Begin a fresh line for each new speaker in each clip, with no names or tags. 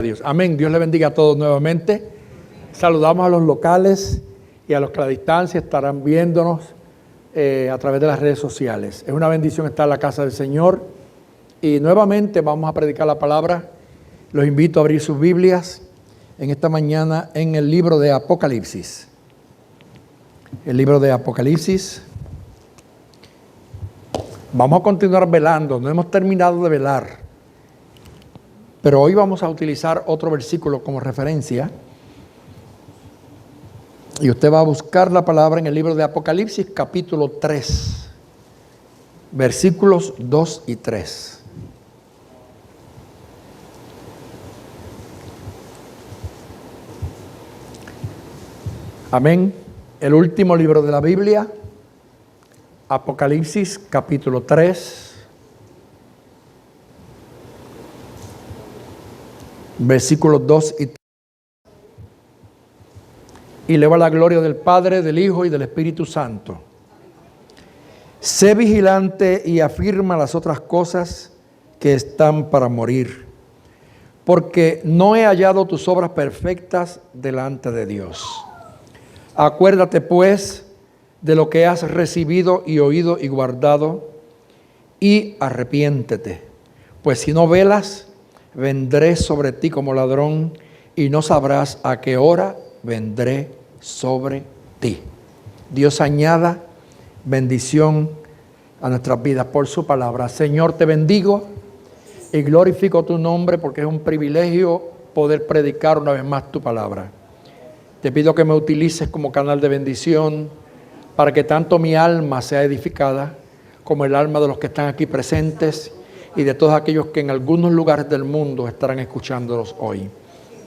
Dios. Amén. Dios le bendiga a todos nuevamente. Saludamos a los locales y a los que a la distancia estarán viéndonos a través de las redes sociales. Es una bendición estar en la casa del Señor y nuevamente vamos a predicar la palabra. Los invito a abrir sus Biblias en esta mañana en el libro de Apocalipsis. El libro de Apocalipsis. Vamos a continuar velando, no hemos terminado de velar. Pero hoy vamos a utilizar otro versículo como referencia. Y usted va a buscar la palabra en el libro de Apocalipsis, capítulo 3, versículos 2 y 3. Amén. El último libro de la Biblia, Apocalipsis, capítulo 3. Versículos 2 y 3. Y leo a la gloria del Padre, del Hijo y del Espíritu Santo. Sé vigilante y afirma las otras cosas que están para morir, porque no he hallado tus obras perfectas delante de Dios. Acuérdate pues de lo que has recibido y oído y guardado, y arrepiéntete, pues si no velas, vendré sobre ti como ladrón y no sabrás a qué hora vendré sobre ti. Dios añada bendición a nuestras vidas por su palabra. Señor, te bendigo y glorifico tu nombre porque es un privilegio poder predicar una vez más tu palabra. Te pido que me utilices como canal de bendición para que tanto mi alma sea edificada como el alma de los que están aquí presentes y de todos aquellos que en algunos lugares del mundo estarán escuchándolos hoy.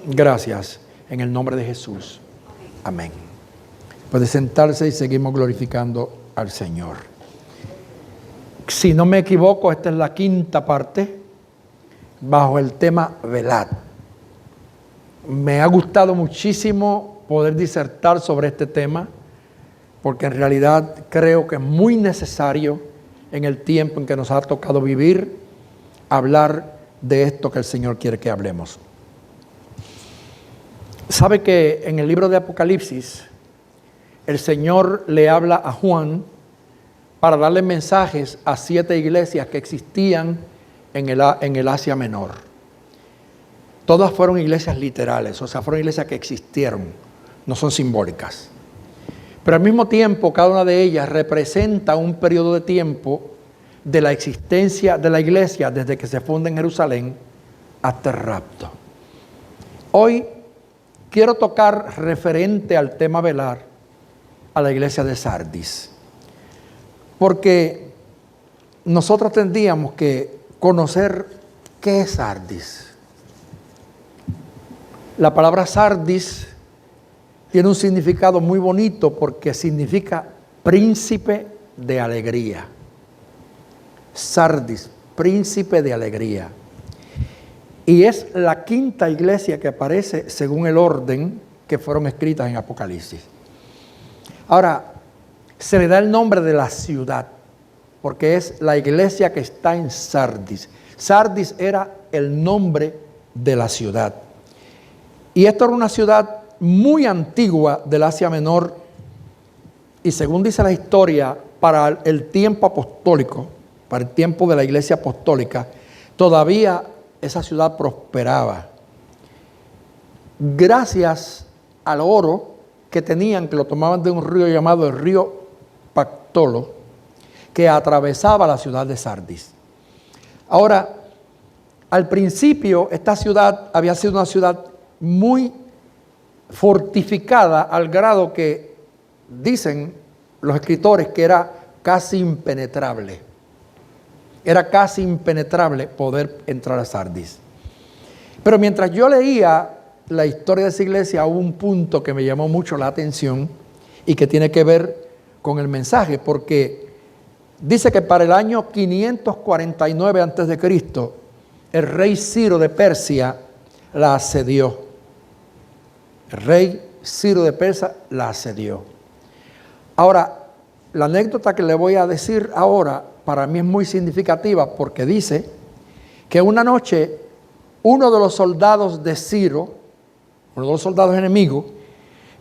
Gracias, en el nombre de Jesús. Amén. Puede sentarse y seguimos glorificando al Señor. Si no me equivoco, esta es la quinta parte bajo el tema velad. Me ha gustado muchísimo poder disertar sobre este tema porque en realidad creo que es muy necesario en el tiempo en que nos ha tocado vivir hablar de esto que el Señor quiere que hablemos. Sabe que en el libro de Apocalipsis el Señor le habla a Juan para darle mensajes a 7 iglesias que existían en el Asia Menor. Todas fueron iglesias literales, o sea, fueron iglesias que existieron, no son simbólicas. Pero al mismo tiempo, cada una de ellas representa un periodo de tiempo de la existencia de la iglesia desde que se funda en Jerusalén hasta el rapto. Hoy quiero tocar referente al tema velar a la iglesia de Sardis, porque nosotros tendríamos que conocer qué es Sardis. La palabra Sardis tiene un significado muy bonito porque significa príncipe de alegría. Sardis, príncipe de alegría. Y es la quinta iglesia que aparece según el orden que fueron escritas en Apocalipsis. Ahora, se le da el nombre de la ciudad, porque es la iglesia que está en Sardis. Sardis era el nombre de la ciudad. Y esto era una ciudad muy antigua del Asia Menor, y según dice la historia, para el tiempo apostólico, para el tiempo de la iglesia apostólica, todavía esa ciudad prosperaba. Gracias al oro que tenían, que lo tomaban de un río llamado el río Pactolo, que atravesaba la ciudad de Sardis. Ahora, al principio esta ciudad había sido una ciudad muy fortificada al grado que dicen los escritores que era casi impenetrable. Era casi impenetrable poder entrar a Sardis. Pero mientras yo leía la historia de esa iglesia, hubo un punto que me llamó mucho la atención y que tiene que ver con el mensaje, porque dice que para el año 549 a.C., el rey Ciro de Persia la asedió. El rey Ciro de Persia la asedió. Ahora, la anécdota que le voy a decir ahora para mí es muy significativa porque dice que una noche uno de los soldados de Ciro, uno de los soldados enemigos,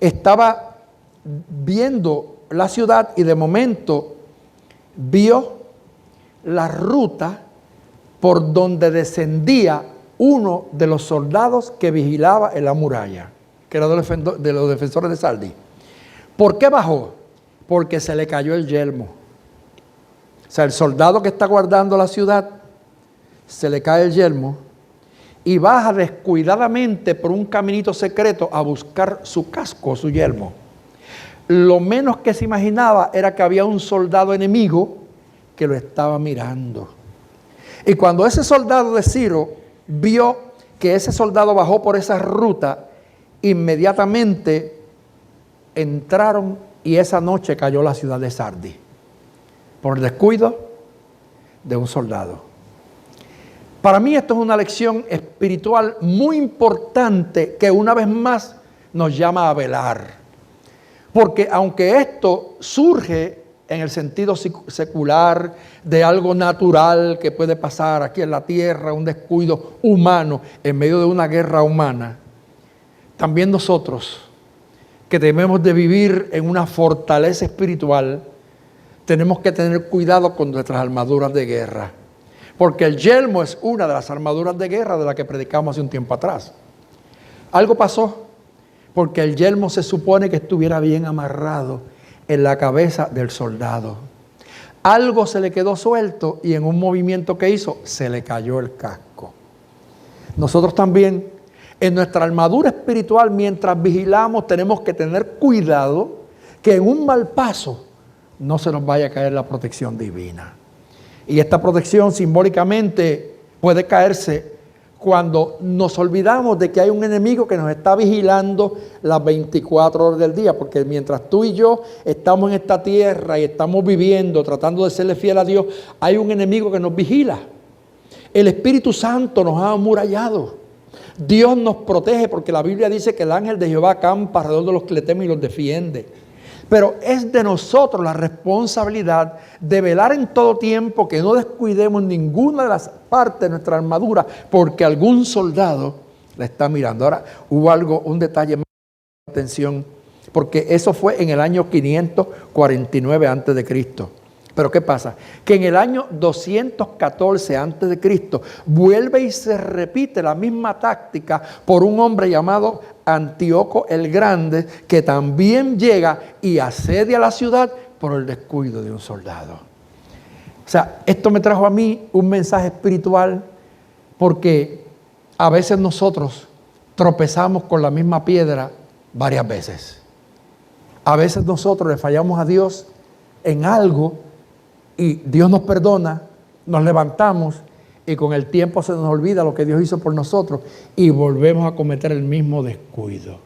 estaba viendo la ciudad y de momento vio la ruta por donde descendía uno de los soldados que vigilaba en la muralla, que era de los defensores de Sardis. ¿Por qué bajó? Porque se le cayó el yelmo. O sea, el soldado que está guardando la ciudad, se le cae el yelmo y baja descuidadamente por un caminito secreto a buscar su casco, su yelmo. Lo menos que se imaginaba era que había un soldado enemigo que lo estaba mirando. Y cuando ese soldado de Ciro vio que ese soldado bajó por esa ruta, inmediatamente entraron y esa noche cayó la ciudad de Sardis por el descuido de un soldado. Para mí esto es una lección espiritual muy importante que una vez más nos llama a velar. Porque aunque esto surge en el sentido secular de algo natural que puede pasar aquí en la tierra, un descuido humano en medio de una guerra humana, también nosotros que debemos de vivir en una fortaleza espiritual, tenemos que tener cuidado con nuestras armaduras de guerra. Porque el yelmo es una de las armaduras de guerra de la que predicamos hace un tiempo atrás. Algo pasó, porque el yelmo se supone que estuviera bien amarrado en la cabeza del soldado. Algo se le quedó suelto y en un movimiento que hizo, se le cayó el casco. Nosotros también, en nuestra armadura espiritual, mientras vigilamos, tenemos que tener cuidado que en un mal paso no se nos vaya a caer la protección divina. Y esta protección simbólicamente puede caerse cuando nos olvidamos de que hay un enemigo que nos está vigilando las 24 horas del día, porque mientras tú y yo estamos en esta tierra y estamos viviendo, tratando de serle fiel a Dios, hay un enemigo que nos vigila. El Espíritu Santo nos ha amurallado. Dios nos protege porque la Biblia dice que el ángel de Jehová acampa alrededor de los que le temen y los defiende. Pero es de nosotros la responsabilidad de velar en todo tiempo que no descuidemos ninguna de las partes de nuestra armadura porque algún soldado la está mirando. Ahora, hubo un detalle más de atención, porque eso fue en el año 549 a.C. Pero ¿qué pasa? Que en el año 214 a.C. vuelve y se repite la misma táctica por un hombre llamado Antíoco el Grande, que también llega y asedia la ciudad por el descuido de un soldado. O sea, esto me trajo a mí un mensaje espiritual, porque a veces nosotros tropezamos con la misma piedra varias veces. A veces nosotros le fallamos a Dios en algo y Dios nos perdona, nos levantamos y con el tiempo se nos olvida lo que Dios hizo por nosotros y volvemos a cometer el mismo descuido.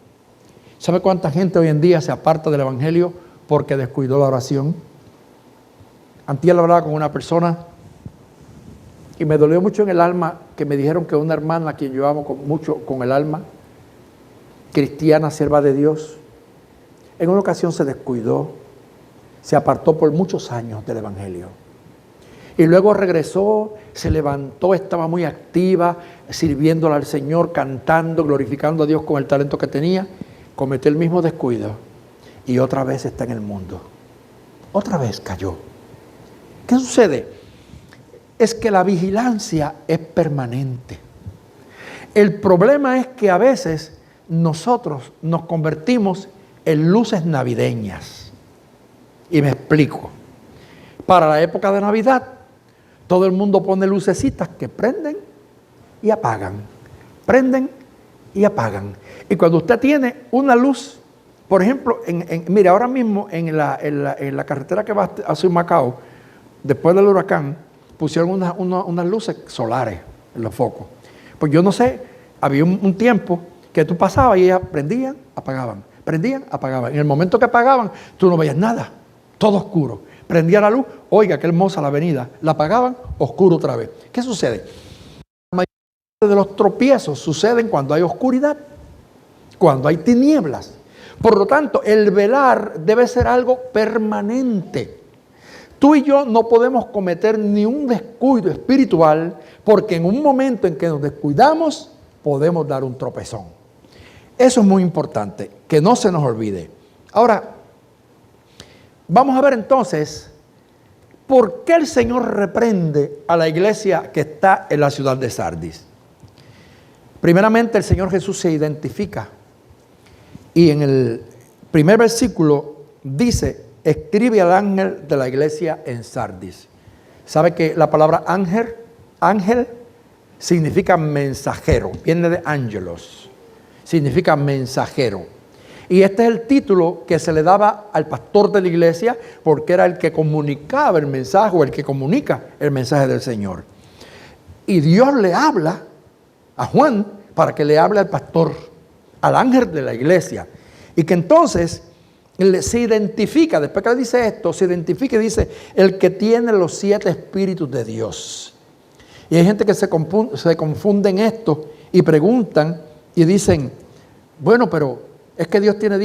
¿Sabe cuánta gente hoy en día se aparta del Evangelio porque descuidó la oración? Antier hablaba con una persona y me dolió mucho en el alma que me dijeron que una hermana a quien yo amo mucho con el alma, cristiana, sierva de Dios, en una ocasión se descuidó, se apartó por muchos años del Evangelio. Y luego regresó, se levantó, estaba muy activa, sirviéndole al Señor, cantando, glorificando a Dios con el talento que tenía. Cometió el mismo descuido y otra vez está en el mundo. Otra vez cayó. ¿Qué sucede? Es que la vigilancia es permanente. El problema es que a veces nosotros nos convertimos en luces navideñas. Y me explico. Para la época de Navidad, todo el mundo pone lucecitas que prenden y apagan. Prenden y apagan. Y cuando usted tiene una luz, por ejemplo, mire, ahora mismo en la carretera que va hacia Macao, después del huracán, pusieron unas luces solares en los focos. Pues yo no sé, había un tiempo que tú pasabas y ellas prendían, apagaban. Prendían, apagaban. En el momento que apagaban, tú no veías nada. Todo oscuro. Prendía la luz, oiga, qué hermosa la avenida. La apagaban, oscuro otra vez. ¿Qué sucede? La mayoría de los tropiezos suceden cuando hay oscuridad, cuando hay tinieblas. Por lo tanto, el velar debe ser algo permanente. Tú y yo no podemos cometer ni un descuido espiritual, porque en un momento en que nos descuidamos, podemos dar un tropezón. Eso es muy importante, que no se nos olvide. Ahora, vamos a ver entonces, ¿por qué el Señor reprende a la iglesia que está en la ciudad de Sardis? Primeramente, el Señor Jesús se identifica. Y en el primer versículo dice: escribe al ángel de la iglesia en Sardis. ¿Sabe que la palabra ángel significa mensajero? Viene de ángelos, significa mensajero. Y este es el título que se le daba al pastor de la iglesia, porque era el que comunicaba el mensaje, o el que comunica el mensaje del Señor. Y Dios le habla a Juan para que le hable al pastor, al ángel de la iglesia. Y que entonces él se identifica, después que le dice esto, se identifica y dice: el que tiene los 7 espíritus de Dios. Y hay gente que se confunde en esto y preguntan y dicen: bueno, pero es que Dios tiene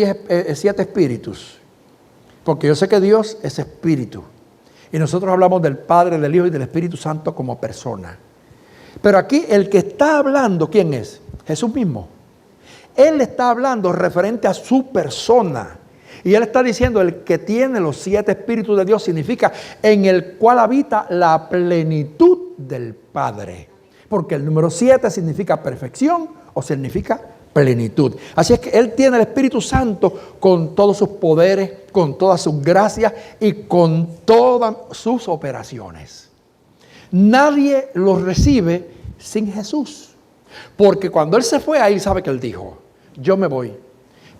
7 espíritus. Porque yo sé que Dios es espíritu. Y nosotros hablamos del Padre, del Hijo y del Espíritu Santo como persona. Pero aquí el que está hablando, ¿quién es? Jesús mismo. Él está hablando referente a su persona. Y él está diciendo: el que tiene los 7 espíritus de Dios, significa en el cual habita la plenitud del Padre. Porque el número 7 significa perfección o significa plenitud. Así es que él tiene el Espíritu Santo con todos sus poderes, con todas sus gracias y con todas sus operaciones. Nadie los recibe sin Jesús. Porque cuando él se fue, ahí sabe que él dijo: yo me voy,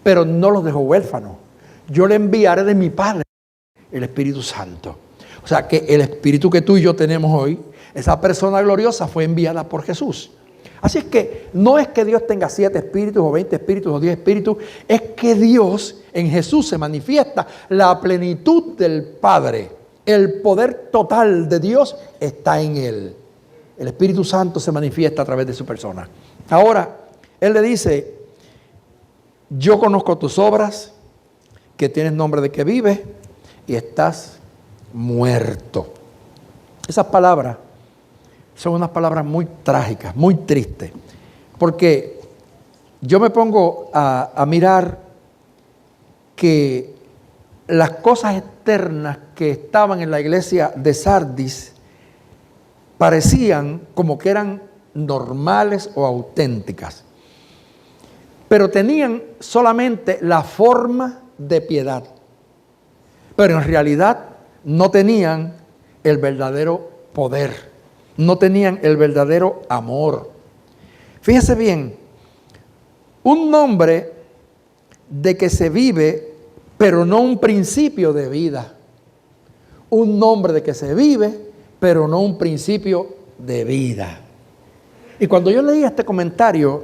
pero no los dejo huérfanos. Yo le enviaré de mi Padre el Espíritu Santo. O sea que el Espíritu que tú y yo tenemos hoy, esa persona gloriosa fue enviada por Jesús. Así es que no es que Dios tenga 7 espíritus o 20 espíritus o 10 espíritus, es que Dios, en Jesús se manifiesta la plenitud del Padre. El poder total de Dios está en Él. El Espíritu Santo se manifiesta a través de su persona. Ahora, Él le dice: yo conozco tus obras, que tienes nombre de que vives y estás muerto. Esas palabras son unas palabras muy trágicas, muy tristes, porque yo me pongo a mirar que las cosas externas que estaban en la iglesia de Sardis parecían como que eran normales o auténticas, pero tenían solamente la forma de piedad, pero en realidad no tenían el verdadero poder. No tenían el verdadero amor. Fíjese bien, un nombre de que se vive, pero no un principio de vida. Un nombre de que se vive, pero no un principio de vida. Y cuando yo leí este comentario,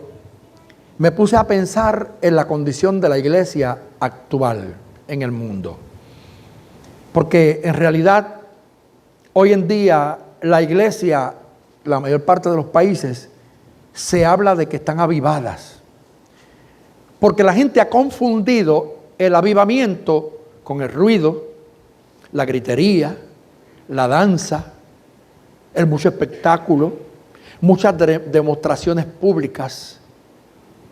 me puse a pensar en la condición de la iglesia actual en el mundo. Porque en realidad, hoy en día, la iglesia, la mayor parte de los países, se habla de que están avivadas. Porque la gente ha confundido el avivamiento con el ruido, la gritería, la danza, el mucho espectáculo, muchas demostraciones públicas.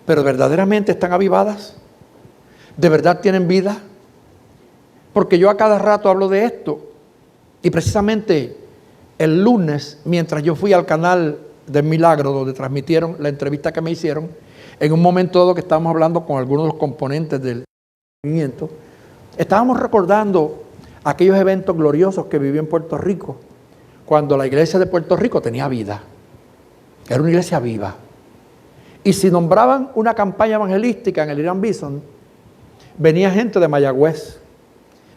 Pero ¿verdaderamente están avivadas? ¿De verdad tienen vida? Porque yo a cada rato hablo de esto. Y precisamente el lunes, mientras yo fui al canal del Milagro, donde transmitieron la entrevista que me hicieron, en un momento dado que estábamos hablando con algunos de los componentes del movimiento, estábamos recordando aquellos eventos gloriosos que viví en Puerto Rico, cuando la iglesia de Puerto Rico tenía vida. Era una iglesia viva. Y si nombraban una campaña evangelística en el Irán Bison, venía gente de Mayagüez,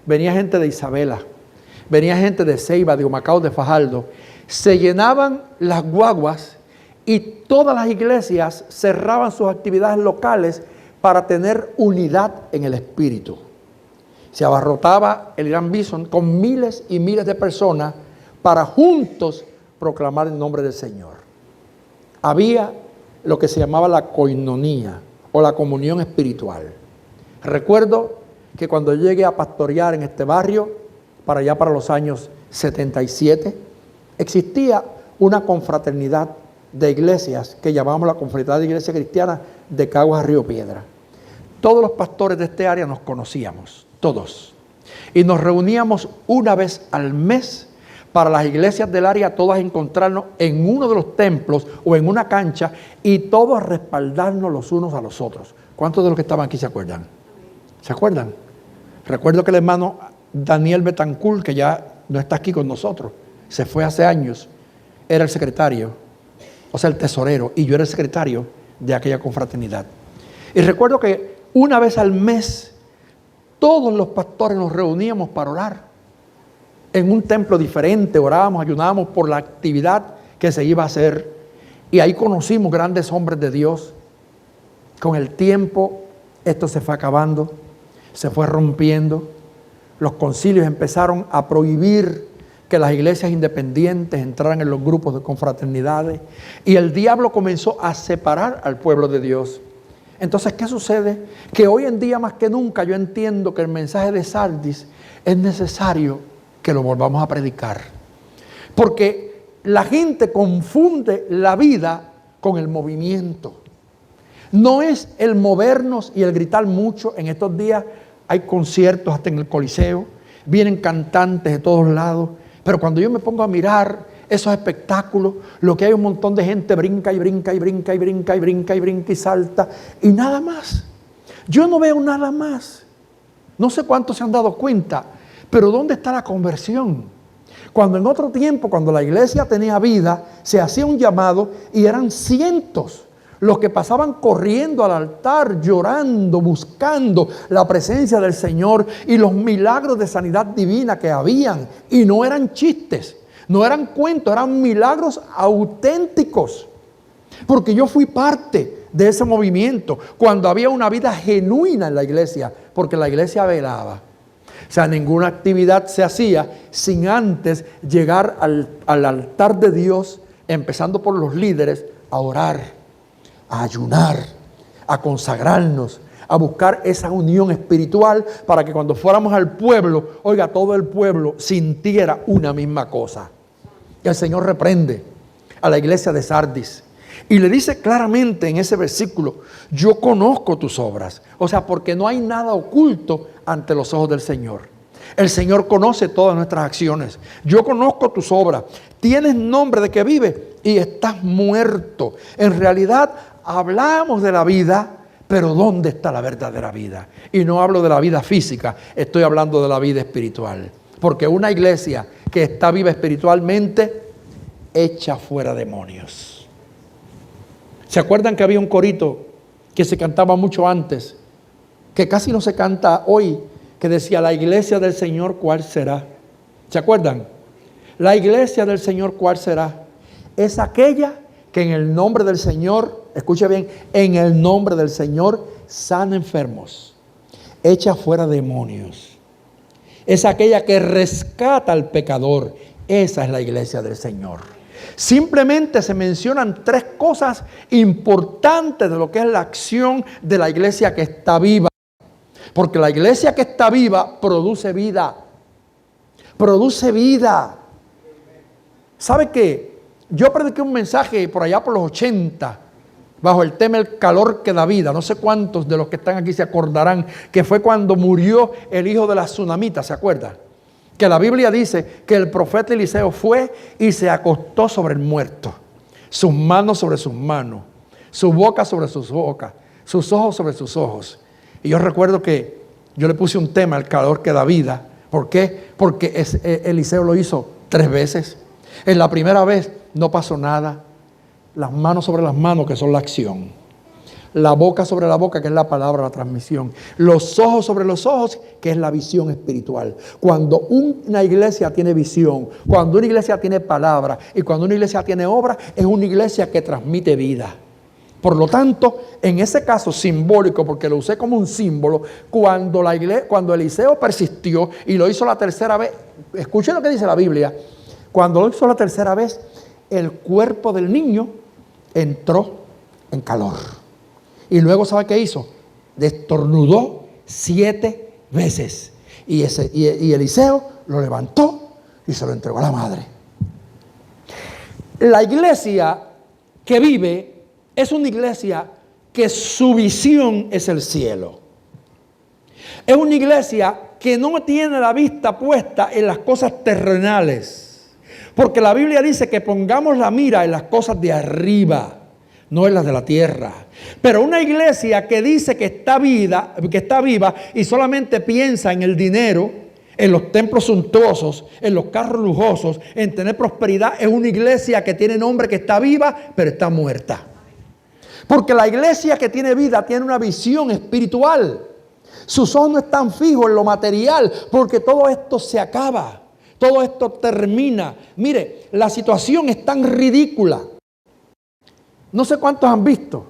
venía gente de Isabela, venía gente de Ceiba, de Humacao, de Fajardo. Se llenaban las guaguas y todas las iglesias cerraban sus actividades locales para tener unidad en el espíritu. Se abarrotaba el Irán Bison con miles y miles de personas para juntos proclamar el nombre del Señor. Había lo que se llamaba la coinonía o la comunión espiritual. Recuerdo que cuando llegué a pastorear en este barrio, para allá para los años 77, existía una confraternidad de iglesias que llamábamos la Confraternidad de Iglesia Cristiana de Caguas a Río Piedra. Todos los pastores de este área nos conocíamos, todos. Y nos reuníamos una vez al mes para las iglesias del área, todas encontrarnos en uno de los templos o en una cancha y todos respaldarnos los unos a los otros. ¿Cuántos de los que estaban aquí se acuerdan? ¿Se acuerdan? Recuerdo que el hermano Daniel Betancourt, que ya no está aquí con nosotros, se fue hace años, era el secretario, o sea, el tesorero, y yo era el secretario de aquella confraternidad. Y recuerdo que una vez al mes, todos los pastores nos reuníamos para orar. En un templo diferente, orábamos, ayunábamos por la actividad que se iba a hacer. Y ahí conocimos grandes hombres de Dios. Con el tiempo, esto se fue acabando, se fue rompiendo. Los concilios empezaron a prohibir que las iglesias independientes entraran en los grupos de confraternidades. Y el diablo comenzó a separar al pueblo de Dios. Entonces, ¿qué sucede? Que hoy en día más que nunca yo entiendo que el mensaje de Sardis es necesario que lo volvamos a predicar. Porque la gente confunde la vida con el movimiento. No es el movernos y el gritar mucho. En estos días hay conciertos hasta en el Coliseo, vienen cantantes de todos lados. Pero cuando yo me pongo a mirar esos espectáculos, lo que hay un montón de gente brinca y brinca y brinca y brinca y brinca y brinca y salta y nada más. Yo no veo nada más. No sé cuántos se han dado cuenta, pero ¿dónde está la conversión? Cuando en otro tiempo, cuando la iglesia tenía vida, se hacía un llamado y eran cientos los que pasaban corriendo al altar, llorando, buscando la presencia del Señor y los milagros de sanidad divina que habían. Y no eran chistes, no eran cuentos, eran milagros auténticos. Porque yo fui parte de ese movimiento cuando había una vida genuina en la iglesia, porque la iglesia velaba. O sea, ninguna actividad se hacía sin antes llegar al altar de Dios, empezando por los líderes, a orar, a ayunar, a consagrarnos, a buscar esa unión espiritual para que cuando fuéramos al pueblo, oiga, todo el pueblo sintiera una misma cosa. Y el Señor reprende a la iglesia de Sardis y le dice claramente en ese versículo: yo conozco tus obras. O sea, porque no hay nada oculto ante los ojos del Señor. El Señor conoce todas nuestras acciones. Yo conozco tus obras. Tienes nombre de que vives y estás muerto. En realidad hablamos de la vida, pero ¿dónde está la verdadera vida? Y no hablo de la vida física, estoy hablando de la vida espiritual. Porque una iglesia que está viva espiritualmente echa fuera demonios. ¿Se acuerdan que había un corito que se cantaba mucho antes, que casi no se canta hoy, que decía: la iglesia del Señor, ¿cuál será? ¿Se acuerdan? La iglesia del Señor, ¿cuál será? Es aquella que en el nombre del Señor, escuche bien, en el nombre del Señor sana enfermos, echa fuera demonios. Es aquella que rescata al pecador. Esa es la iglesia del Señor. Simplemente se mencionan tres cosas importantes de lo que es la acción de la iglesia que está viva. Porque la iglesia que está viva produce vida. Produce vida. ¿Sabe qué? Yo prediqué un mensaje por allá por los 80, bajo el tema el calor que da vida. No sé cuántos de los que están aquí se acordarán que fue cuando murió el hijo de la tsunamita, ¿se acuerda? Que la Biblia dice que el profeta Eliseo fue y se acostó sobre el muerto. Sus manos sobre sus manos, su boca sobre sus bocas, sus ojos sobre sus ojos. Y yo recuerdo que yo le puse un tema, el calor que da vida. ¿Por qué? Porque Eliseo lo hizo 3 veces. En la primera vez no pasó nada. Las manos sobre las manos, que son la acción. La boca sobre la boca, que es la palabra, la transmisión. Los ojos sobre los ojos, que es la visión espiritual. Cuando una iglesia tiene visión, cuando una iglesia tiene palabra y cuando una iglesia tiene obra, es una iglesia que transmite vida. Por lo tanto, en ese caso simbólico, porque lo usé como un símbolo, cuando Eliseo persistió y lo hizo la tercera vez, escuchen lo que dice la Biblia, cuando lo hizo la tercera vez, el cuerpo del niño entró en calor. Y luego, ¿sabe qué hizo? Destornudó 7 veces. Y Eliseo lo levantó y se lo entregó a la madre. La iglesia que vive es una iglesia que su visión es el cielo. Es una iglesia que no tiene la vista puesta en las cosas terrenales. Porque la Biblia dice que pongamos la mira en las cosas de arriba, no en las de la tierra. Pero una iglesia que dice que está viva y solamente piensa en el dinero, en los templos suntuosos, en los carros lujosos, en tener prosperidad, es una iglesia que tiene nombre, que está viva, pero está muerta. Porque la iglesia que tiene vida tiene una visión espiritual. Sus ojos no están fijos en lo material, porque todo esto se acaba. Todo esto termina. Mire, la situación es tan ridícula. No sé cuántos han visto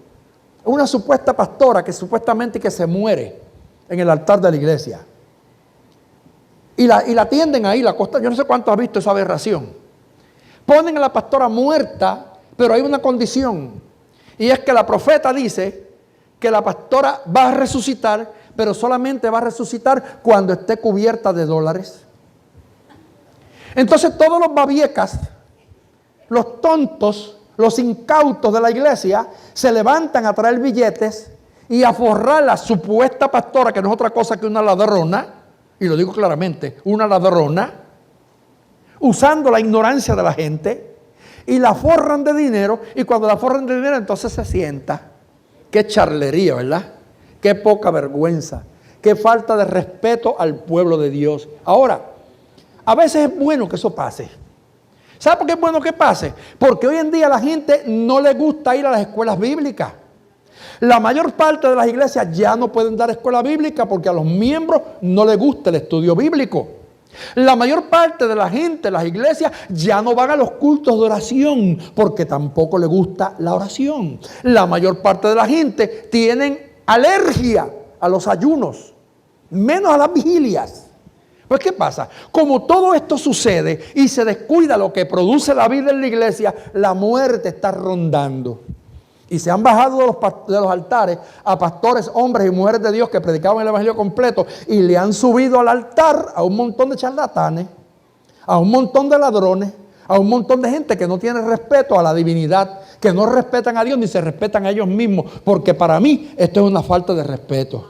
una supuesta pastora que supuestamente que se muere en el altar de la iglesia. Y la atienden ahí, la costa. Yo no sé cuántos han visto esa aberración. Ponen a la pastora muerta, pero hay una condición. Y es que la profeta dice que la pastora va a resucitar, pero solamente va a resucitar cuando esté cubierta de dólares. Entonces todos los babiecas, los tontos, los incautos de la iglesia, se levantan a traer billetes y a forrar a la supuesta pastora, que no es otra cosa que una ladrona, y lo digo claramente, una ladrona, usando la ignorancia de la gente, y la forran de dinero, y cuando la forran de dinero entonces se sienta. Qué charlería, ¿verdad? Qué poca vergüenza, qué falta de respeto al pueblo de Dios. Ahora, a veces es bueno que eso pase. ¿Sabe por qué es bueno que pase? Porque hoy en día a la gente no le gusta ir a las escuelas bíblicas. La mayor parte de las iglesias ya no pueden dar escuela bíblica porque a los miembros no les gusta el estudio bíblico. La mayor parte de la gente, las iglesias, ya no van a los cultos de oración porque tampoco les gusta la oración. La mayor parte de la gente tienen alergia a los ayunos, menos a las vigilias. Pues ¿qué pasa? Como todo esto sucede y se descuida lo que produce la vida en la iglesia, la muerte está rondando. Y se han bajado de los altares a pastores, hombres y mujeres de Dios que predicaban el evangelio completo y le han subido al altar a un montón de charlatanes, a un montón de ladrones, a un montón de gente que no tiene respeto a la divinidad, que no respetan a Dios ni se respetan a ellos mismos, porque para mí esto es una falta de respeto.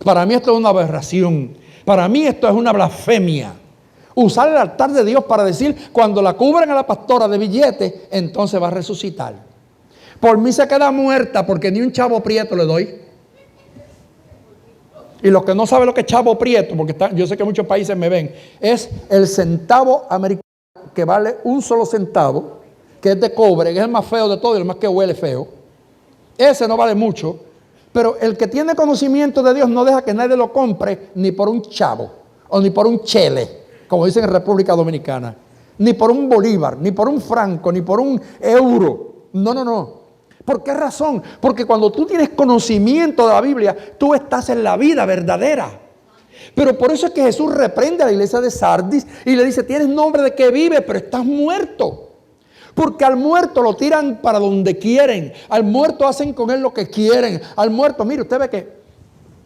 Para mí esto es una aberración. Para mí esto es una blasfemia. Usar el altar de Dios para decir, cuando la cubren a la pastora de billetes, entonces va a resucitar. Por mí se queda muerta porque ni un chavo prieto le doy. Y los que no saben lo que es chavo prieto, porque yo sé que muchos países me ven, es el centavo americano que vale un solo centavo, que es de cobre, que es el más feo de todo y el más que huele feo. Ese no vale mucho, pero el que tiene conocimiento de Dios no deja que nadie lo compre ni por un chavo o ni por un chele, como dicen en República Dominicana, ni por un bolívar, ni por un franco, ni por un euro. No, no, no. ¿Por qué razón? Porque cuando tú tienes conocimiento de la Biblia, tú estás en la vida verdadera. Pero por eso es que Jesús reprende a la iglesia de Sardis y le dice, tienes nombre de que vive, pero estás muerto. Porque al muerto lo tiran para donde quieren. Al muerto hacen con él lo que quieren. Al muerto, mire, usted ve que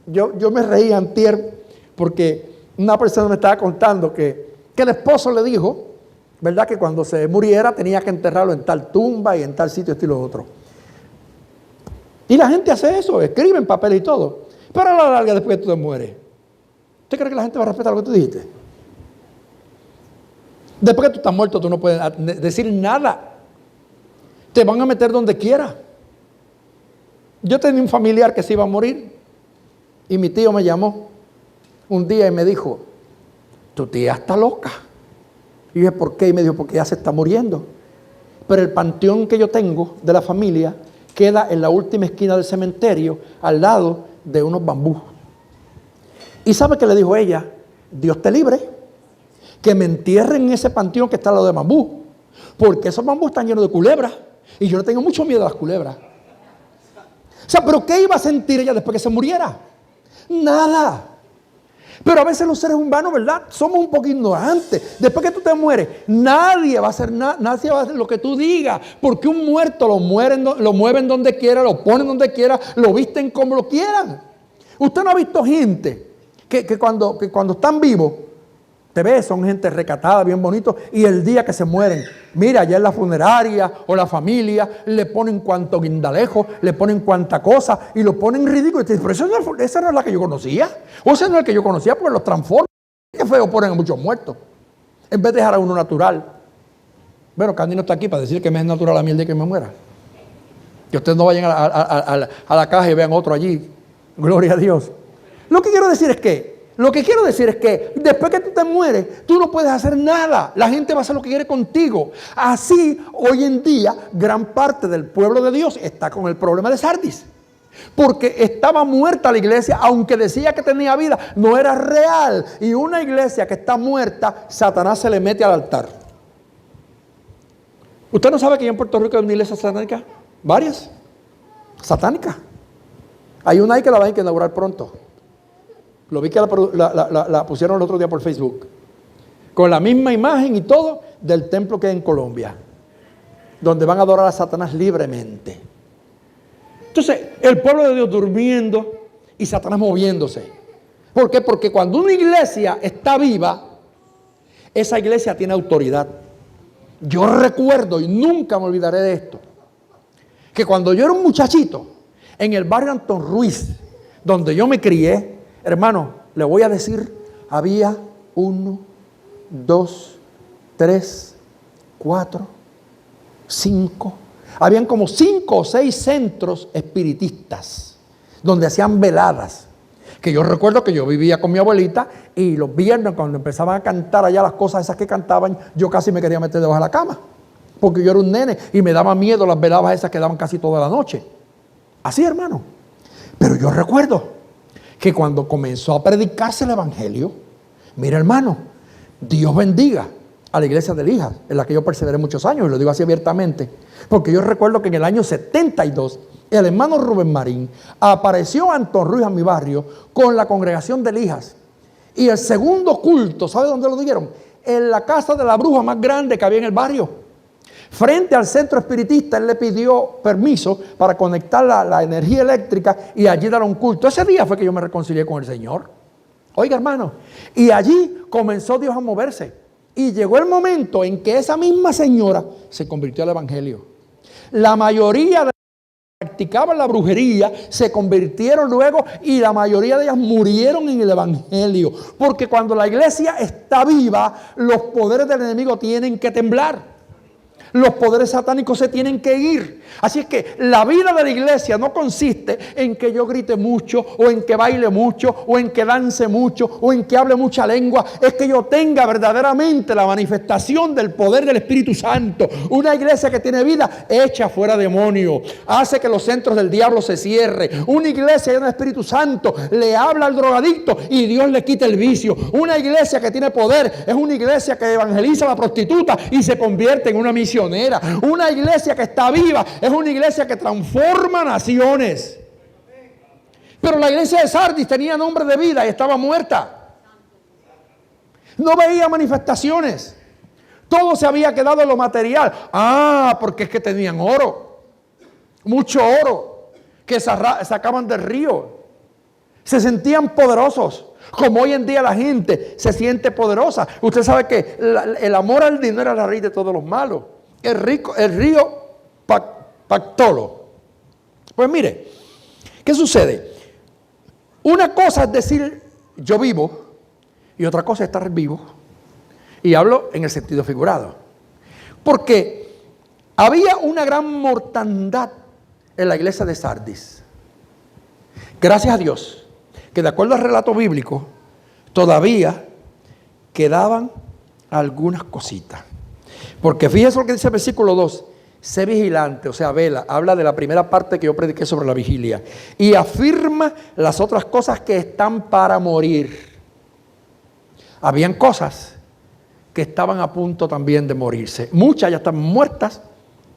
yo me reí antier porque una persona me estaba contando que el esposo le dijo, ¿verdad? Que cuando se muriera tenía que enterrarlo en tal tumba y en tal sitio, estilo otro. Y la gente hace eso, escribe en papel y todo. Pero a la larga, después que tú te mueres, ¿usted cree que la gente va a respetar lo que tú dijiste? Después que tú estás muerto, tú no puedes decir nada. Te van a meter donde quiera. Yo tenía un familiar que se iba a morir y mi tío me llamó un día y me dijo, tu tía está loca. Y dije, ¿por qué? Y me dijo, porque ya se está muriendo. Pero el panteón que yo tengo de la familia queda en la última esquina del cementerio, al lado de unos bambús. ¿Y sabe qué le dijo ella? Dios te libre, que me entierren en ese panteón que está al lado de bambú, porque esos bambús están llenos de culebras, y yo le tengo mucho miedo a las culebras. O sea, ¿pero qué iba a sentir ella después que se muriera? Nada. Pero a veces los seres humanos, ¿verdad? Somos un poco ignorantes. Después que tú te mueres, nadie va a hacer nada, nadie va a hacer lo que tú digas. Porque un muerto lo mueven donde quiera, lo ponen donde quiera, lo visten como lo quieran. Usted no ha visto gente que cuando están vivos, te ves, son gente recatada, bien bonito, y el día que se mueren, mira, allá en la funeraria o la familia, le ponen cuanto guindalejo, le ponen cuanta cosa, y lo ponen ridículo. Y te dicen, pero esa no es la que yo conocía, o ese no es el que yo conocía, porque los transforman. Qué feo ponen a muchos muertos, en vez de dejar a uno natural. Bueno, Candy no está aquí para decir que me es natural a mí el día que me muera. Que ustedes no vayan a la caja y vean otro allí. Gloria a Dios. Lo que quiero decir es que después que tú te mueres, tú no puedes hacer nada. La gente va a hacer lo que quiere contigo. Así, hoy en día, gran parte del pueblo de Dios está con el problema de Sardis. Porque estaba muerta la iglesia, aunque decía que tenía vida, no era real. Y una iglesia que está muerta, Satanás se le mete al altar. ¿Usted no sabe que en Puerto Rico hay una iglesia satánica? Varias. Satánicas. Hay una ahí que la van a inaugurar pronto. Lo vi que la pusieron el otro día por Facebook. Con la misma imagen y todo del templo que hay en Colombia. Donde van a adorar a Satanás libremente. Entonces, el pueblo de Dios durmiendo y Satanás moviéndose. ¿Por qué? Porque cuando una iglesia está viva, esa iglesia tiene autoridad. Yo recuerdo, y nunca me olvidaré de esto, que cuando yo era un muchachito, en el barrio Antón Ruiz, donde yo me crié, hermano, le voy a decir, había 1, 2, 3, 4, 5, habían como 5 o 6 centros espiritistas, donde hacían veladas. Que yo recuerdo que yo vivía con mi abuelita y los viernes cuando empezaban a cantar allá las cosas esas que cantaban, yo casi me quería meter debajo de la cama. Porque yo era un nene y me daba miedo las veladas esas que daban casi toda la noche. Así, hermano. Pero yo recuerdo que cuando comenzó a predicarse el evangelio, mira, hermano, Dios bendiga a la iglesia de Lijas, en la que yo perseveré muchos años, y lo digo así abiertamente, porque yo recuerdo que en el año 72, el hermano Rubén Marín apareció a Antón Ruiz, a mi barrio, con la congregación de Lijas. Y el segundo culto, ¿sabe dónde lo dieron? En la casa de la bruja más grande que había en el barrio. Frente al centro espiritista, él le pidió permiso para conectar la energía eléctrica y allí dar un culto. Ese día fue que yo me reconcilié con el Señor. Oiga, hermano, y allí comenzó Dios a moverse. Y llegó el momento en que esa misma señora se convirtió al evangelio. La mayoría de practicaban la brujería, se convirtieron luego y la mayoría de ellas murieron en el evangelio. Porque cuando la iglesia está viva, los poderes del enemigo tienen que temblar. Los poderes satánicos se tienen que ir. Así es que la vida de la iglesia no consiste en que yo grite mucho, o en que baile mucho, o en que dance mucho, o en que hable mucha lengua. Es que yo tenga verdaderamente la manifestación del poder del Espíritu Santo. Una iglesia que tiene vida echa fuera demonios, hace que los centros del diablo se cierren. Una iglesia llena de Espíritu Santo le habla al drogadicto y Dios le quita el vicio. Una iglesia que tiene poder es una iglesia que evangeliza a la prostituta y se convierte en una misionera. Una iglesia que está viva es una iglesia que transforma naciones. Pero la iglesia de Sardis tenía nombre de vida y estaba muerta. No veía manifestaciones. Todo se había quedado en lo material. Porque es que tenían oro. Mucho oro. Que sacaban del río. Se sentían poderosos. Como hoy en día la gente se siente poderosa. Usted sabe que el amor al dinero es la raíz de todos los malos. El río Pactolo. Pues mire, ¿qué sucede? Una cosa es decir yo vivo y otra cosa es estar vivo. Y hablo en el sentido figurado. Porque había una gran mortandad en la iglesia de Sardis. Gracias a Dios, que de acuerdo al relato bíblico, todavía quedaban algunas cositas. Porque fíjese lo que dice el versículo 2. Sé vigilante, o sea, vela. Habla de la primera parte que yo prediqué sobre la vigilia. Y afirma las otras cosas que están para morir. Habían cosas que estaban a punto también de morirse. Muchas ya están muertas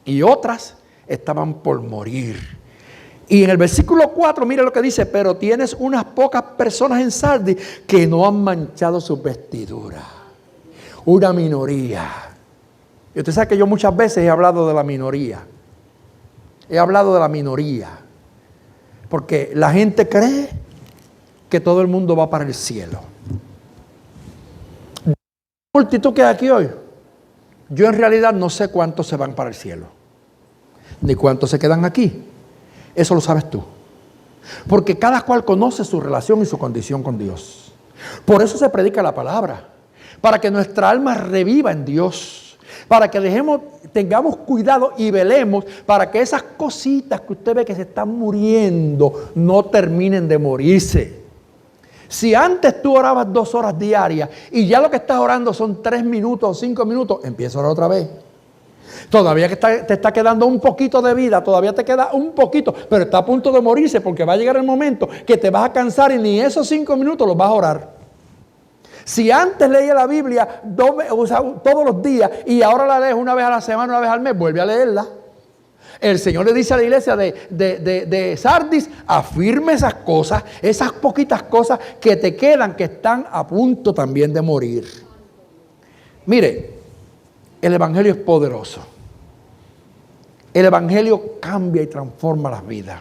y otras estaban por morir. Y en el versículo 4, mira lo que dice: pero tienes unas pocas personas en Sardis que no han manchado sus vestiduras. Una minoría. Y usted sabe que yo muchas veces he hablado de la minoría. He hablado de la minoría. Porque la gente cree que todo el mundo va para el cielo. La multitud que hay aquí hoy, yo en realidad no sé cuántos se van para el cielo, ni cuántos se quedan aquí. Eso lo sabes tú. Porque cada cual conoce su relación y su condición con Dios. Por eso se predica la palabra, para que nuestra alma reviva en Dios, para que tengamos cuidado y velemos para que esas cositas que usted ve que se están muriendo no terminen de morirse. Si antes tú orabas 2 horas diarias y ya lo que estás orando son 3 minutos o 5 minutos, empieza a orar otra vez. Todavía que te está quedando un poquito de vida, todavía te queda un poquito, pero está a punto de morirse porque va a llegar el momento que te vas a cansar y ni esos 5 minutos los vas a orar. Si antes leía la Biblia todos los días y ahora la lees una vez a la semana, una vez al mes, vuelve a leerla. El Señor le dice a la iglesia de Sardis, afirme esas cosas, esas poquitas cosas que te quedan, que están a punto también de morir. Mire, el Evangelio es poderoso. El Evangelio cambia y transforma las vidas.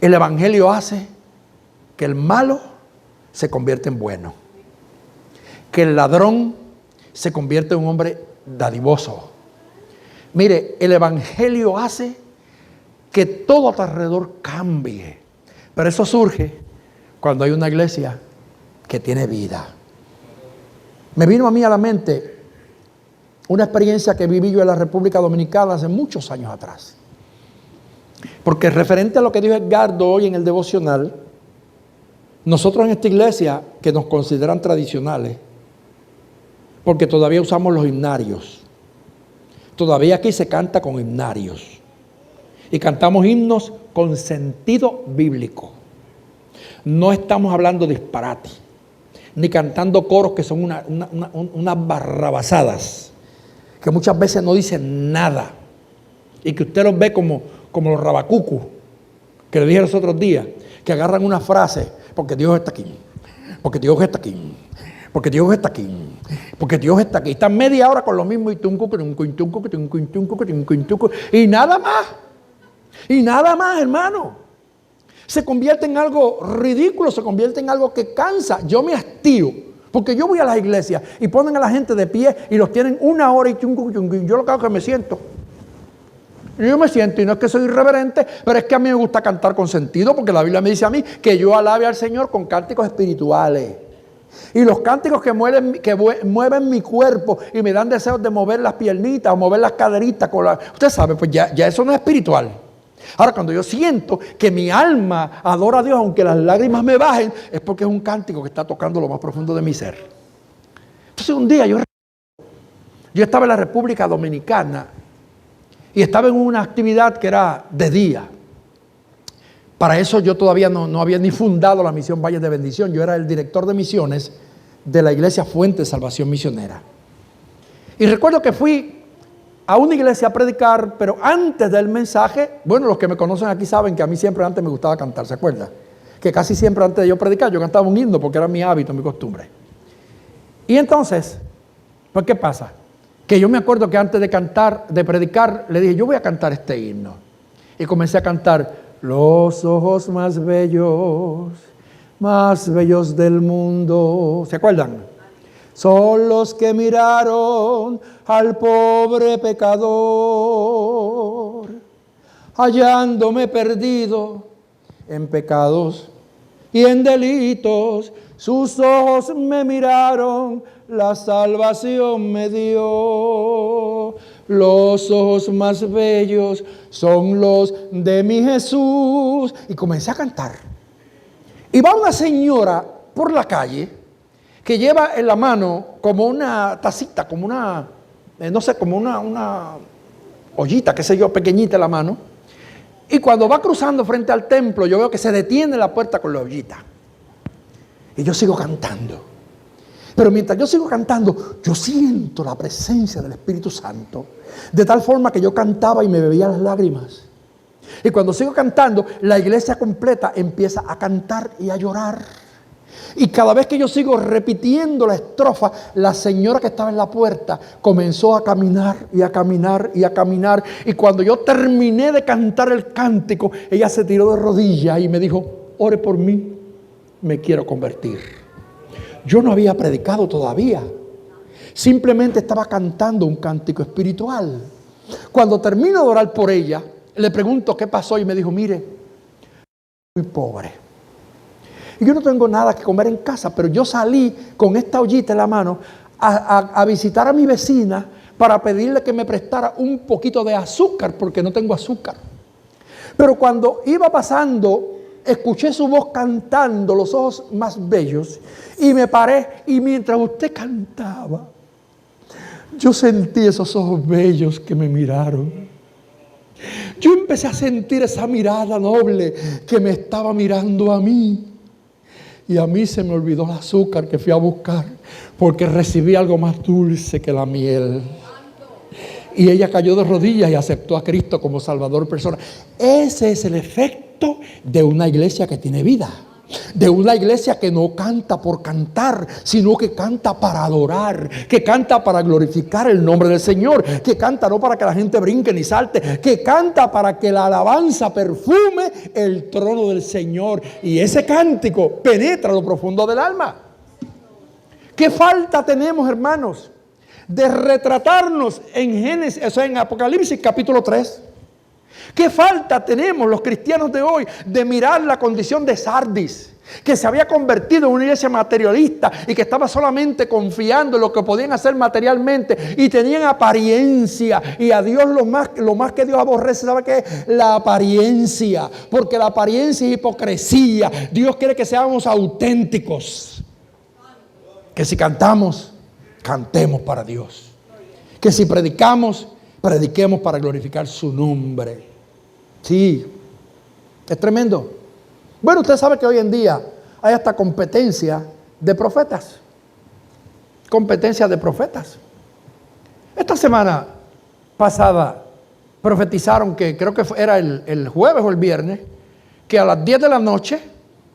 El Evangelio hace que el malo se convierta en bueno. Que el ladrón se convierta en un hombre dadivoso. Mire, el Evangelio hace que todo a tu alrededor cambie. Pero eso surge cuando hay una iglesia que tiene vida. Me vino a mí a la mente una experiencia que viví yo en la República Dominicana hace muchos años atrás. Porque referente a lo que dijo Edgardo hoy en el devocional, nosotros en esta iglesia, que nos consideran tradicionales, porque todavía usamos los himnarios, todavía aquí se canta con himnarios, y cantamos himnos con sentido bíblico. No estamos hablando disparate, ni cantando coros que son unas barrabasadas, que muchas veces no dicen nada, y que usted los ve como los rabacucus, que le dije los otros días, que agarran una frase, porque Dios está aquí, porque Dios está aquí, porque Dios está aquí, porque Dios está aquí. Están media hora con lo mismo y nada más, hermano. Se convierte en algo ridículo, se convierte en algo que cansa. Yo me hastío, porque yo voy a las iglesias y ponen a la gente de pie y los tienen 1 hora y yo lo que hago es que me siento. Yo me siento, y no es que soy irreverente, pero es que a mí me gusta cantar con sentido, porque la Biblia me dice a mí que yo alabe al Señor con cánticos espirituales. Y los cánticos que mueven mi cuerpo y me dan deseos de mover las piernitas o mover las caderitas. Usted sabe, pues ya eso no es espiritual. Ahora, cuando yo siento que mi alma adora a Dios, aunque las lágrimas me bajen, es porque es un cántico que está tocando lo más profundo de mi ser. Entonces un día yo estaba en la República Dominicana y estaba en una actividad que era de día. Para eso yo todavía no había ni fundado la misión Valles de Bendición. Yo era el director de misiones de la iglesia Fuente de Salvación Misionera. Y recuerdo que fui a una iglesia a predicar, pero antes del mensaje, bueno, los que me conocen aquí saben que a mí siempre antes me gustaba cantar, ¿se acuerdan? Que casi siempre antes de yo predicar, yo cantaba un himno porque era mi hábito, mi costumbre. Y entonces, pues ¿qué pasa? Que yo me acuerdo que antes de predicar, le dije, yo voy a cantar este himno. Y comencé a cantar, los ojos más bellos del mundo. ¿Se acuerdan? Son los que miraron al pobre pecador, hallándome perdido en pecados y en delitos. Sus ojos me miraron, la salvación me dio. Los ojos más bellos son los de mi Jesús. Y comencé a cantar. Y va una señora por la calle que lleva en la mano como una tacita, como una, como una ollita, qué sé yo, pequeñita en la mano. Y cuando va cruzando frente al templo, yo veo que se detiene en la puerta con la ollita. Y yo sigo cantando. Pero mientras yo sigo cantando, yo siento la presencia del Espíritu Santo. De tal forma que yo cantaba y me bebía las lágrimas. Y cuando sigo cantando, la iglesia completa empieza a cantar y a llorar. Y cada vez que yo sigo repitiendo la estrofa, la señora que estaba en la puerta comenzó a caminar y a caminar y a caminar. Y cuando yo terminé de cantar el cántico, ella se tiró de rodillas y me dijo, ore por mí. me quiero convertir. Yo no había predicado todavía. Simplemente estaba cantando un cántico espiritual. Cuando termino de orar por ella, le pregunto qué pasó y me dijo, mire, muy pobre. Y yo no tengo nada que comer en casa, pero yo salí con esta ollita en la mano a visitar a mi vecina para pedirle que me prestara un poquito de azúcar, porque no tengo azúcar. Pero cuando iba pasando, escuché su voz cantando, los ojos más bellos, y me paré, y mientras usted cantaba, yo sentí esos ojos bellos que me miraron. Yo empecé a sentir esa mirada noble que me estaba mirando a mí. Y a mí se me olvidó el azúcar que fui a buscar, porque recibí algo más dulce que la miel. Y ella cayó de rodillas y aceptó a Cristo como Salvador personal. Ese es el efecto de una iglesia que tiene vida. De una iglesia que no canta por cantar, sino que canta para adorar, que canta para glorificar el nombre del Señor, que canta no para que la gente brinque ni salte, que canta para que la alabanza perfume el trono del Señor. Y ese cántico penetra lo profundo del alma. ¿Qué falta tenemos, hermanos, de retratarnos en Génesis, o sea, en Apocalipsis capítulo 3? ¿Qué falta tenemos los cristianos de hoy de mirar la condición de Sardis, que se había convertido en una iglesia materialista y que estaba solamente confiando en lo que podían hacer materialmente y tenían apariencia? Y a Dios lo más que Dios aborrece, ¿sabe qué es? La apariencia, porque la apariencia es hipocresía. Dios quiere que seamos auténticos, que si cantamos, cantemos para Dios, que si predicamos, prediquemos para glorificar su nombre. Sí, es tremendo. Bueno, usted sabe que hoy en día hay hasta competencia de profetas. Competencia de profetas. Esta semana pasada profetizaron que, creo que era el jueves o el viernes, que a las 10 de la noche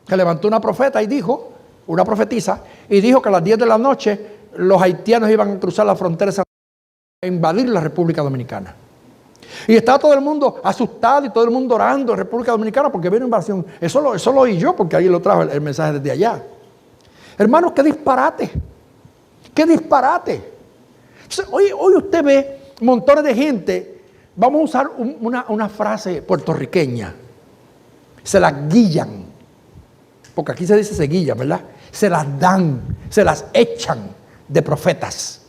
se levantó una profeta y dijo, una profetisa, y dijo que a las 10 de la noche los haitianos iban a cruzar la frontera a invadir la República Dominicana. Y estaba todo el mundo asustado y todo el mundo orando en República Dominicana porque viene una invasión. Eso lo oí yo porque ahí lo trajo el mensaje desde allá. Hermanos, qué disparate. Qué disparate. Entonces, hoy usted ve montones de gente. Vamos a usar una frase puertorriqueña. Se las guillan. Porque aquí se dice se guillan, ¿verdad? Se las dan, se las echan de profetas.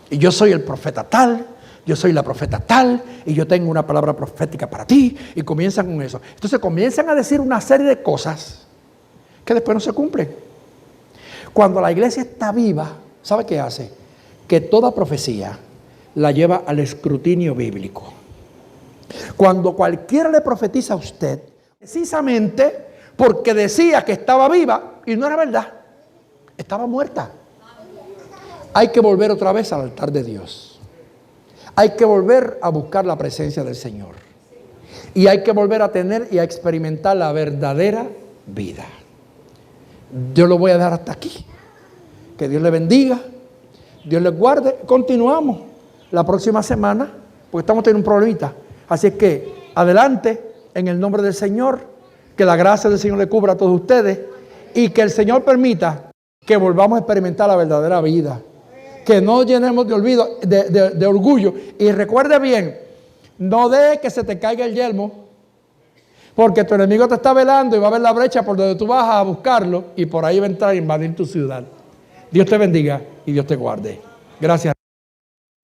Y yo soy el profeta tal, yo soy la profeta tal, y yo tengo una palabra profética para ti, y comienzan con eso. Entonces comienzan a decir una serie de cosas que después no se cumplen. Cuando la iglesia está viva, ¿sabe qué hace? Que toda profecía la lleva al escrutinio bíblico. Cuando cualquiera le profetiza a usted, precisamente porque decía que estaba viva, y no era verdad, estaba muerta. Hay que volver otra vez al altar de Dios. Hay que volver a buscar la presencia del Señor. Y hay que volver a tener y a experimentar la verdadera vida. Yo lo voy a dejar hasta aquí. Que Dios le bendiga. Dios le guarde. Continuamos la próxima semana, porque estamos teniendo un problemita. Así es que adelante en el nombre del Señor. Que la gracia del Señor le cubra a todos ustedes. Y que el Señor permita que volvamos a experimentar la verdadera vida. Que no llenemos de olvido, de orgullo. Y recuerde bien, no deje que se te caiga el yelmo, porque tu enemigo te está velando y va a ver la brecha por donde tú vas a buscarlo y por ahí va a entrar a invadir tu ciudad. Dios te bendiga y Dios te guarde. Gracias.